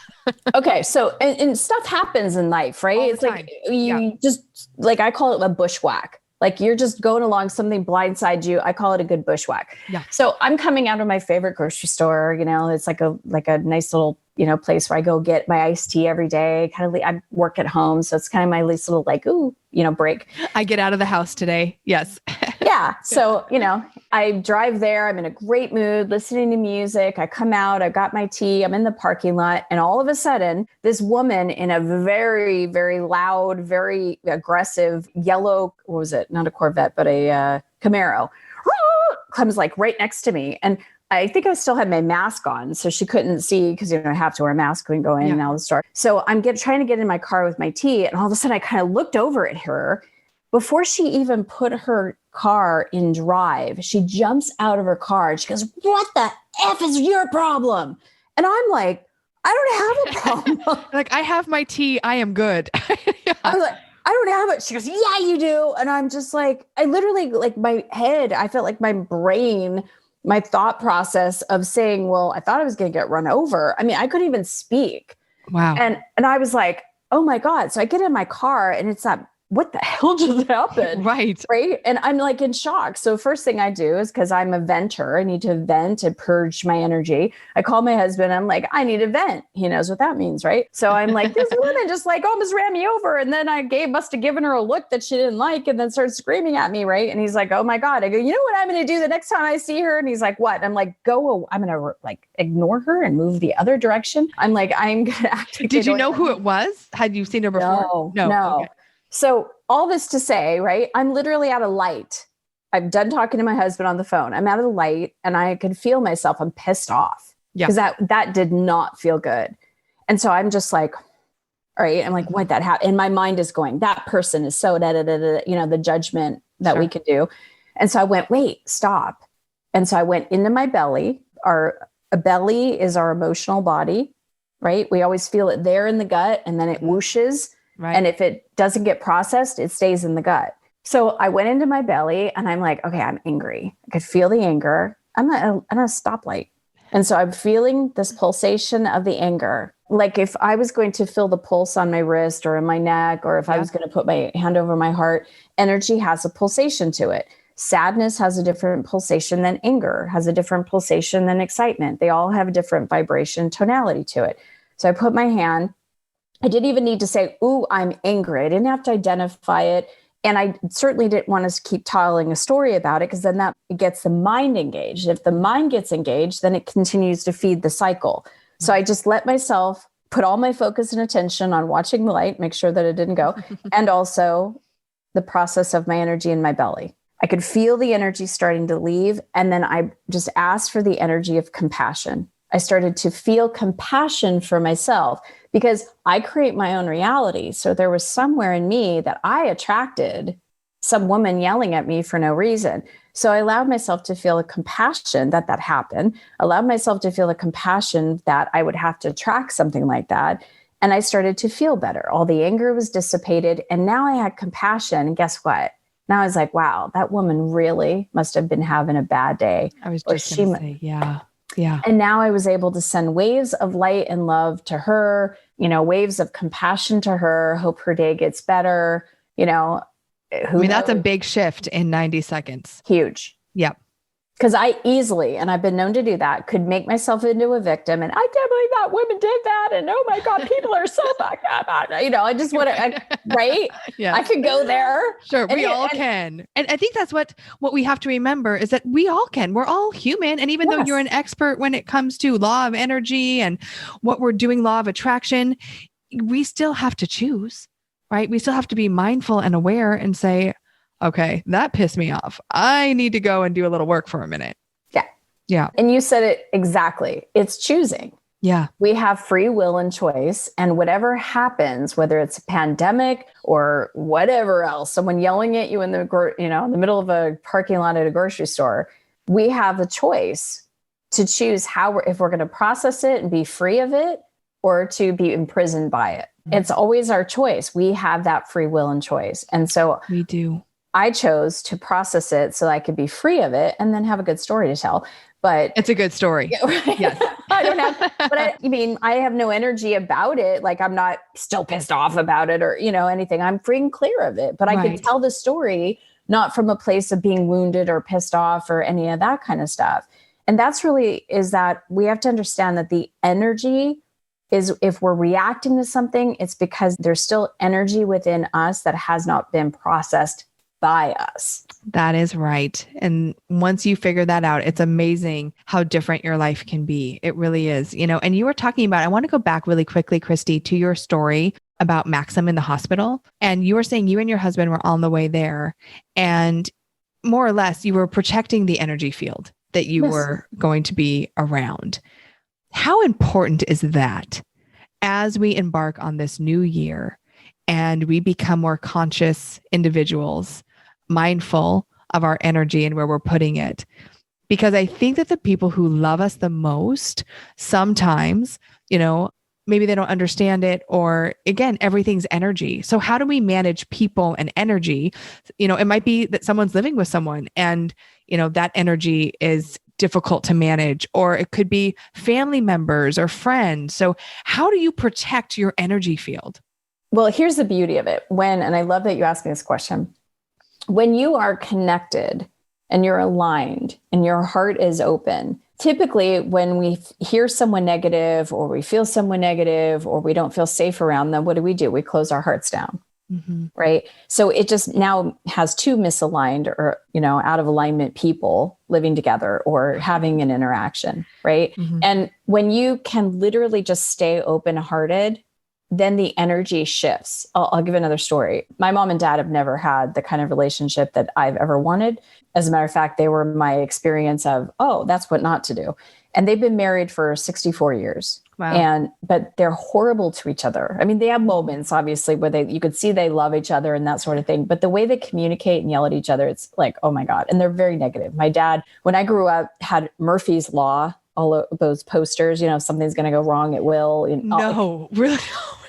Okay. So, and stuff happens in life, right? It's like, you just like, I call it a bushwhack. Like you're just going along, something blindsides you. I call it a good bushwhack. Yeah. So I'm coming out of my favorite grocery store, it's like a nice little, place where I go get my iced tea every day. I work at home. So it's kind of my least little break. I get out of the house today. Yes. Yeah. So, I drive there. I'm in a great mood, listening to music. I come out, I've got my tea. I'm in the parking lot. And all of a sudden, this woman in a very, very loud, very aggressive yellow, what was it? Not a Corvette, but a Camaro comes like right next to me. And I think I still had my mask on, so she couldn't see because, I have to wear a mask when going in and out of the store. So I'm trying to get in my car with my tea. And all of a sudden I kind of looked over at her before she even put her car in drive. She jumps out of her car and she goes, "What the F is your problem?" And I'm like, "I don't have a problem." Like, I have my tea. I am good. Yeah. I was like, "I don't have it." She goes, "Yeah, you do." And I'm just like, I literally, like, my head, I felt like my brain, my thought process of saying, well, I thought I was going to get run over. I mean, I couldn't even speak. Wow. And I was like, oh my God. So I get in my car and it's that, what the hell just happened? Right. Right. And I'm like in shock. So first thing I do is, because I'm a venter, I need to vent and purge my energy. I call my husband. I'm like, I need a vent. He knows what that means. Right. So I'm like, this woman just like almost ran me over. And then must have given her a look that she didn't like, and then started screaming at me. Right. And he's like, oh my God. I go, you know what I'm going to do the next time I see her? And he's like, what? I'm like, I'm going to like ignore her and move the other direction. I'm like, I'm going to act. Did you know who it was? Had you seen her before? No. Okay. So all this to say, right, I'm literally at a light. I'm done talking to my husband on the phone. I'm at a light and I could feel myself. I'm pissed off because that did not feel good. And so I'm just like, all right. I'm like, what that happened? And my mind is going, that person is so the judgment that we could do. And so I went, wait, stop. And so I went into my belly. A belly is our emotional body, right? We always feel it there in the gut, and then it whooshes. Right. And if it doesn't get processed, it stays in the gut. So I went into my belly and I'm like, okay, I'm angry. I could feel the anger. I'm at a stoplight. And so I'm feeling this pulsation of the anger. Like if I was going to feel the pulse on my wrist or in my neck, or if I was going to put my hand over my heart, energy has a pulsation to it. Sadness has a different pulsation than anger, has a different pulsation than excitement. They all have a different vibration tonality to it. So I put my hand. I didn't even need to say, ooh, I'm angry. I didn't have to identify it. And I certainly didn't want to keep telling a story about it, because then that gets the mind engaged. If the mind gets engaged, then it continues to feed the cycle. So I just let myself put all my focus and attention on watching the light, make sure that it didn't go, and also the process of my energy in my belly. I could feel the energy starting to leave. And then I just asked for the energy of compassion. I started to feel compassion for myself, because I create my own reality. So there was somewhere in me that I attracted some woman yelling at me for no reason. So I allowed myself to feel a compassion that happened, allowed myself to feel a compassion that I would have to attract something like that. And I started to feel better. All the anger was dissipated. And now I had compassion. And guess what? Now I was like, wow, that woman really must have been having a bad day. I was just going to say, yeah. Yeah. And now I was able to send waves of light and love to her, waves of compassion to her, hope her day gets better, that's a big shift in 90 seconds. Huge. Yep. Because I easily, and I've been known to do that, could make myself into a victim. And I can't believe that woman did that. And oh my God, people are so fucked up. I just want to, right? Yeah. I could go there. Sure. We all can. And I think that's what we have to remember, is that we all can. We're all human. And even though you're an expert when it comes to law of energy and what we're doing, law of attraction, we still have to choose, right? We still have to be mindful and aware and say, okay, that pissed me off. I need to go and do a little work for a minute. Yeah. Yeah. And you said it exactly. It's choosing. Yeah. We have free will and choice. And whatever happens, whether it's a pandemic or whatever else, someone yelling at you in the middle of a parking lot at a grocery store, we have a choice to choose if we're going to process it and be free of it, or to be imprisoned by it. Mm-hmm. It's always our choice. We have that free will and choice. And so we do. I chose to process it so I could be free of it and then have a good story to tell. But it's a good story. Yes. I don't have, but I have no energy about it. Like, I'm not still pissed off about it or, anything. I'm free and clear of it, but I can tell the story not from a place of being wounded or pissed off or any of that kind of stuff. And that's really is that we have to understand that the energy is, if we're reacting to something, it's because there's still energy within us that has not been processed by us. That is right. And once you figure that out, it's amazing how different your life can be. It really is, and you were talking about, I want to go back really quickly, Christy, to your story about Maxim in the hospital. And you were saying you and your husband were on the way there, and more or less you were protecting the energy field. that you were going to be around. How important is that as we embark on this new year and we become more conscious individuals, mindful of our energy and where we're putting it? Because I think that the people who love us the most, sometimes, maybe they don't understand it, or again, everything's energy. So how do we manage people and energy? It might be that someone's living with someone and, that energy is difficult to manage, or it could be family members or friends. So how do you protect your energy field? Well, here's the beauty of it. And I love that you asked me this question. When you are connected and you're aligned and your heart is open, typically when we hear someone negative or we feel someone negative or we don't feel safe around them, what do? We close our hearts down. Mm-hmm. Right. So it just now has two misaligned or, out of alignment people living together or having an interaction. Right. Mm-hmm. And when you can literally just stay open-hearted, then the energy shifts. I'll give another story. My mom and dad have never had the kind of relationship that I've ever wanted. As a matter of fact, they were my experience of, that's what not to do. And they've been married for 64 years. Wow. But they're horrible to each other. I mean, they have moments, obviously, where you could see they love each other and that sort of thing. But the way they communicate and yell at each other, it's like, oh my God. And they're very negative. My dad, when I grew up, had Murphy's Law, all of those posters, if something's going to go wrong, it will. No, really?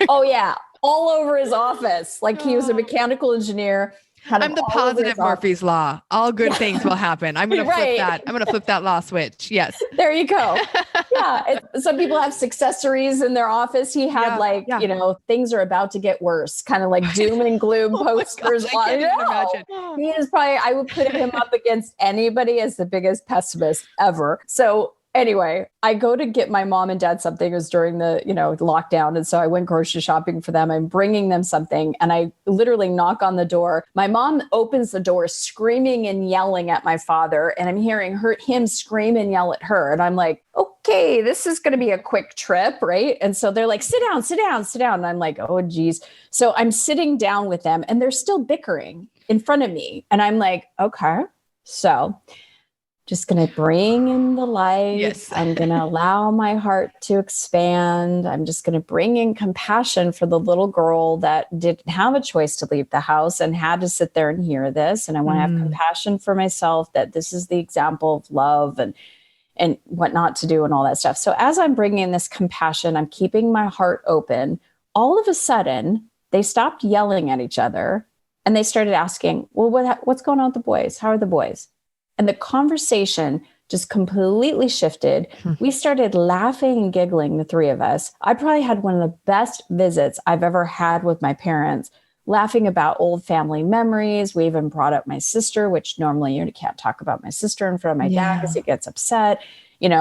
Oh yeah. All over his office. Like he was a mechanical engineer. I'm the positive Murphy's Law. All good things will happen. I'm going to flip that. I'm going to flip that law switch. Yes. There you go. Yeah. Some people have successories in their office. He had things are about to get worse, kind of like doom and gloom posters. I can't even imagine. He is I would put him up against anybody as the biggest pessimist ever. So anyway, I go to get my mom and dad something. It was during the, lockdown. And so I went grocery shopping for them. I'm bringing them something and I literally knock on the door. My mom opens the door screaming and yelling at my father. And I'm hearing him scream and yell at her. And I'm like, okay, this is going to be a quick trip. Right. And so they're like, sit down, sit down, sit down. And I'm like, oh, geez. So I'm sitting down with them and they're still bickering in front of me. And I'm like, okay, so just going to bring in the light. Yes. I'm going to allow my heart to expand. I'm just going to bring in compassion for the little girl that didn't have a choice to leave the house and had to sit there and hear this. And I want to have compassion for myself that this is the example of love and what not to do and all that stuff. So as I'm bringing in this compassion, I'm keeping my heart open. All of a sudden, they stopped yelling at each other and they started asking, well, what's going on with the boys? How are the boys? And the conversation just completely shifted. We started laughing and giggling, the three of us. I probably had one of the best visits I've ever had with my parents, laughing about old family memories. We even brought up my sister, which normally you can't talk about my sister in front of my dad because he gets upset.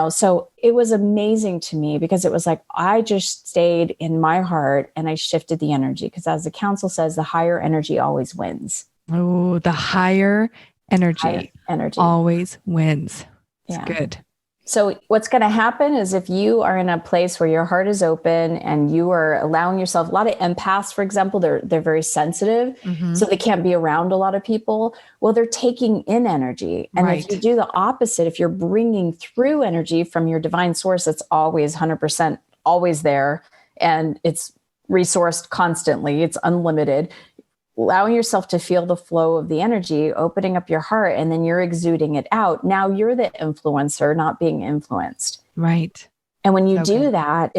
So it was amazing to me because it was like, I just stayed in my heart and I shifted the energy. Because as the council says, the higher energy always wins. Oh, the higher energy always wins. It's good. So what's going to happen is if you are in a place where your heart is open and you are allowing yourself, a lot of empaths, for example, they're very sensitive, so they can't be around a lot of people. Well, they're taking in energy. And if you do the opposite, if you're bringing through energy from your divine source, it's always 100% always there. And it's resourced constantly. It's unlimited. Allowing yourself to feel the flow of the energy, opening up your heart, and then you're exuding it out. Now you're the influencer, not being influenced. Right. And when you do that,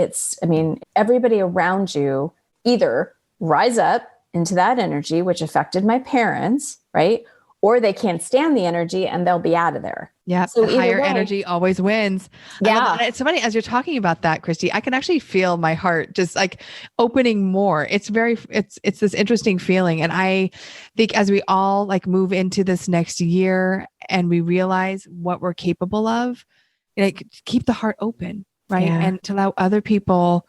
everybody around you either rise up into that energy, which affected my parents, right? Or they can't stand the energy and they'll be out of there. Yeah. So the higher energy always wins. Yeah. It's funny as you're talking about that, Christy, I can actually feel my heart just like opening more. It's this interesting feeling. And I think as we all like move into this next year and we realize what we're capable of, like keep the heart open, right? Yeah. And to allow other people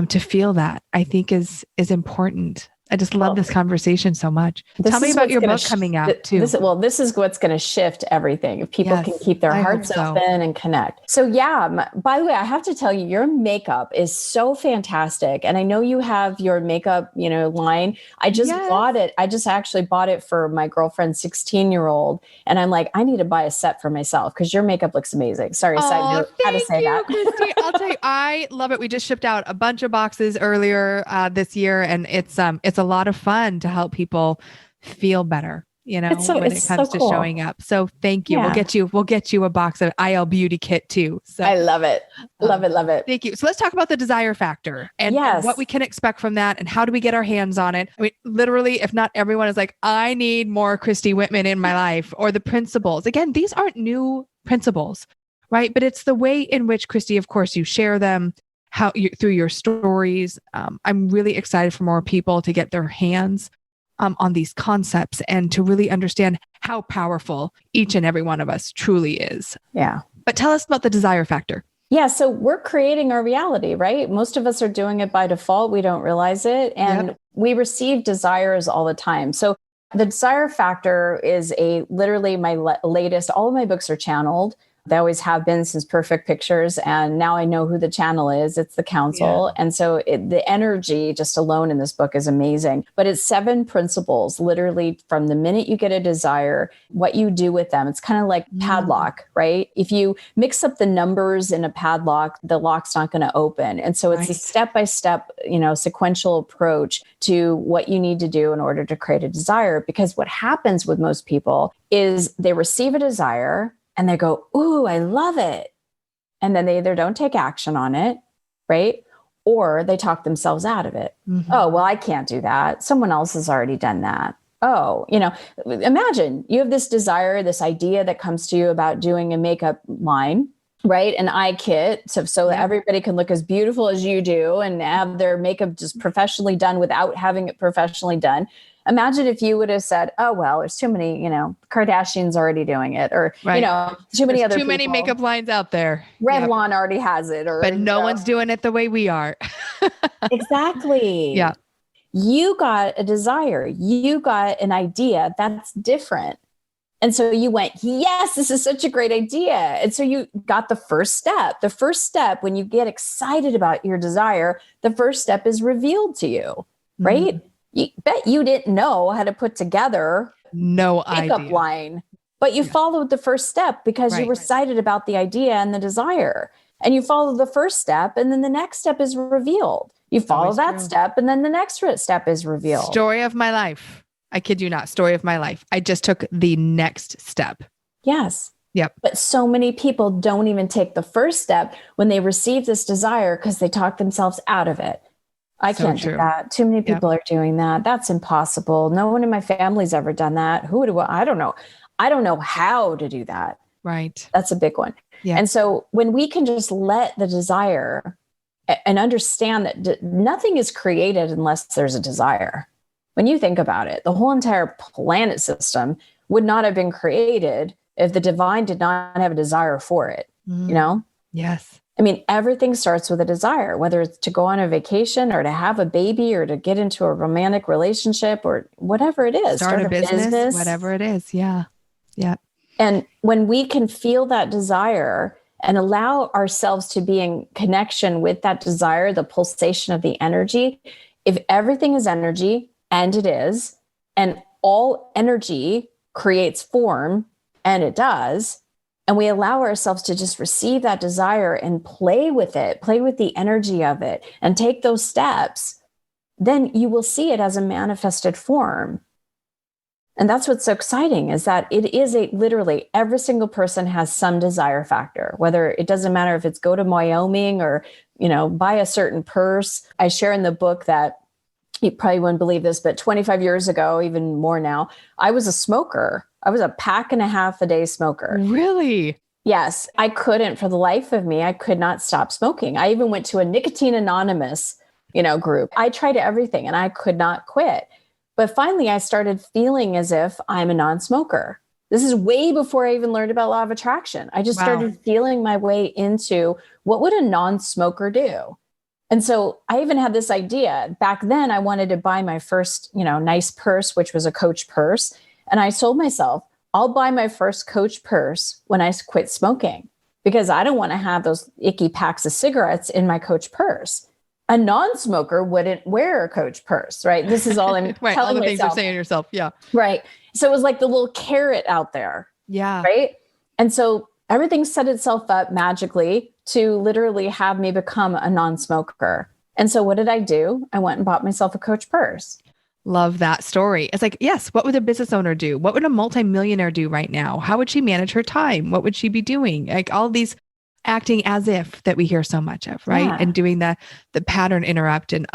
to feel that, I think is important. I just love this conversation so much. Tell me about your book coming out too. This is what's going to shift everything. If people can keep their hearts open and connect. So yeah, by the way, I have to tell you, your makeup is so fantastic. And I know you have your makeup, line. I just bought it. I just actually bought it for my girlfriend's 16-year-old. And I'm like, I need to buy a set for myself because your makeup looks amazing. Sorry, side note. How to say that. Christy. I'll tell you, I love it. We just shipped out a bunch of boxes earlier this year, and it's a lot of fun to help people feel better, when it comes to showing up. So thank you. Yeah. We'll get you a box of IL Beauty Kit too. So I love it. Love it. Thank you. So let's talk about the desire factor and what we can expect from that and how do we get our hands on it? I mean, literally, if not everyone is like, I need more Christy Whitman in my life, or the principles. Again, these aren't new principles, right? But it's the way in which, Christy, of course, you share them, through your stories. I'm really excited for more people to get their hands on these concepts and to really understand how powerful each and every one of us truly is. Yeah. But tell us about the desire factor. Yeah. So we're creating our reality, right? Most of us are doing it by default. We don't realize it. And we receive desires all the time. So the desire factor is literally my latest, all of my books are channeled. They always have been since Perfect Pictures. And now I know who the channel is. It's the council. Yeah. And so the energy just alone in this book is amazing. But it's 7 principles, literally from the minute you get a desire, what you do with them. It's kind of like padlock, right? If you mix up the numbers in a padlock, the lock's not going to open. And so it's a step-by-step, sequential approach to what you need to do in order to create a desire. Because what happens with most people is they receive a desire, and they go, ooh, I love it. And then they either don't take action on it, right? Or they talk themselves out of it. Mm-hmm. Oh, well, I can't do that. Someone else has already done that. Oh, imagine you have this desire, this idea that comes to you about doing a makeup line, right? An eye kit. So that everybody can look as beautiful as you do and have their makeup just professionally done without having it professionally done. Imagine if you would have said, oh, well, there's too many, Kardashians already doing it, or, too many other people. Too many makeup lines out there. Revlon already has it. But no one's doing it the way we are. Exactly. Yeah. You got a desire. You got an idea that's different. And so you went, yes, this is such a great idea. And so you got the first step. The first step, when you get excited about your desire, the first step is revealed to you, right? Mm-hmm. You bet you didn't know how to put together makeup line, but you followed the first step because you were excited about the idea and the desire. And you follow the first step, and then the next step is revealed. You follow that step, and then the next step is revealed. Story of my life. I kid you not. Story of my life. I just took the next step. Yes. Yep. But so many people don't even take the first step when they receive this desire because they talk themselves out of it. I can't do that. Too many people are doing that. That's impossible. No one in my family's ever done that. I don't know. I don't know how to do that. Right. That's a big one. Yeah. And so when we can just let the desire and understand that nothing is created unless there's a desire. When you think about it, the whole entire planet system would not have been created if the divine did not have a desire for it, Yes. I mean, everything starts with a desire, whether it's to go on a vacation or to have a baby or to get into a romantic relationship or whatever it is. Start a business, whatever it is. Yeah. Yeah. And when we can feel that desire and allow ourselves to be in connection with that desire, the pulsation of the energy, if everything is energy, and it is, and all energy creates form, and it does, and we allow ourselves to just receive that desire and play with it, play with the energy of it, and take those steps, then you will see it as a manifested form. And that's what's so exciting, is that it is literally every single person has some desire factor, whether it doesn't matter if it's go to Wyoming or, buy a certain purse. I share in the book that you probably wouldn't believe this, but 25 years ago, even more now, I was a smoker. I was a pack and a half a day smoker. Really? Yes. I couldn't, for the life of me, I could not stop smoking. I even went to a Nicotine Anonymous, group. I tried everything and I could not quit. But finally, I started feeling as if I'm a non-smoker. This is way before I even learned about law of attraction. I just started feeling my way into what would a non-smoker do? And so I even had this idea. Back then, I wanted to buy my first, nice purse, which was a Coach purse. And I told myself, I'll buy my first Coach purse when I quit smoking, because I don't want to have those icky packs of cigarettes in my Coach purse. A non-smoker wouldn't wear a Coach purse, right? This is all I'm right. telling All the myself. things you're saying to yourself. Yeah. Right. So it was like the little carrot out there. Yeah. Right. And so everything set itself up magically to literally have me become a non-smoker. And so what did I do? I went and bought myself a Coach purse. Love that story. It's like, yes, what would a business owner do? What would a multimillionaire do right now? How would she manage her time? What would she be doing? Like all these acting as if that we hear so much of, right? Yeah. And doing the pattern interrupt. And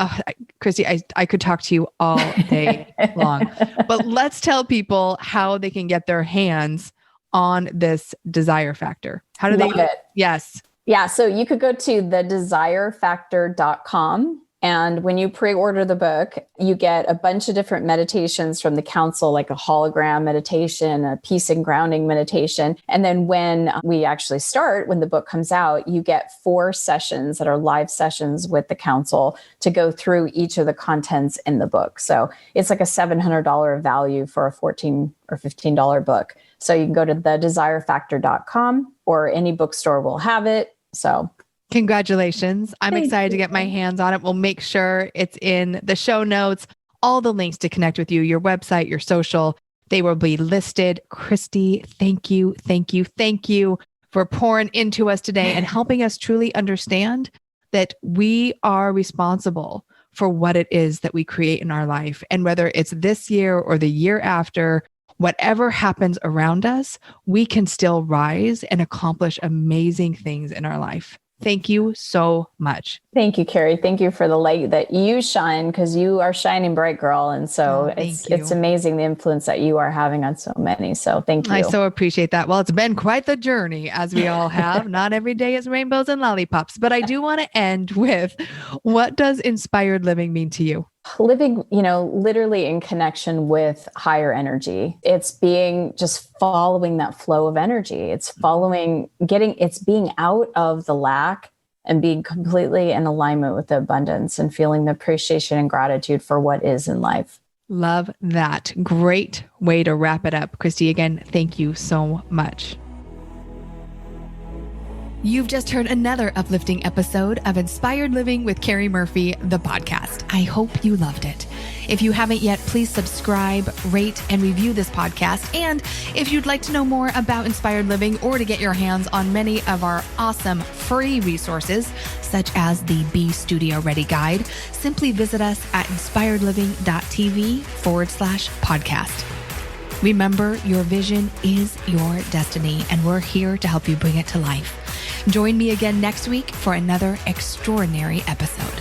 Christy, I could talk to you all day long, but let's tell people how they can get their hands on this desire factor. How do Love they? it. Yes. Yeah. So you could go to thedesirefactor.com. And when you pre-order the book, you get a bunch of different meditations from the council, like a hologram meditation, a peace and grounding meditation. And then when we actually start, when the book comes out, you get 4 sessions that are live sessions with the council to go through each of the contents in the book. So it's like a $700 value for a $14 or $15 book. So you can go to thedesirefactor.com, or any bookstore will have it. So congratulations. I'm Thank excited to you. get my hands on it. We'll make sure it's in the show notes, all the links to connect with you, your website, your social, they will be listed. Christy, thank you for pouring into us today and helping us truly understand that we are responsible for what it is that we create in our life. And whether it's this year or the year after, whatever happens around us, we can still rise and accomplish amazing things in our life. Thank you so much. Thank you, Carrie. Thank you for the light that you shine, because you are shining bright, girl. And so it's amazing the influence that you are having on so many. So thank you. I so appreciate that. Well, it's been quite the journey, as we all have. Not every day is rainbows and lollipops, but I do want to end with, what does inspired living mean to you? Living, literally in connection with higher energy. It's just following that flow of energy. It's it's being out of the lack and being completely in alignment with the abundance and feeling the appreciation and gratitude for what is in life. Love that. Great way to wrap it up. Christy, again, thank you so much. You've just heard another uplifting episode of Inspired Living with Carrie Murphy, the podcast. I hope you loved it. If you haven't yet, please subscribe, rate, and review this podcast. And if you'd like to know more about Inspired Living, or to get your hands on many of our awesome free resources, such as the Be Studio Ready Guide, simply visit us at inspiredliving.tv/podcast. Remember, your vision is your destiny, and we're here to help you bring it to life. Join me again next week for another extraordinary episode.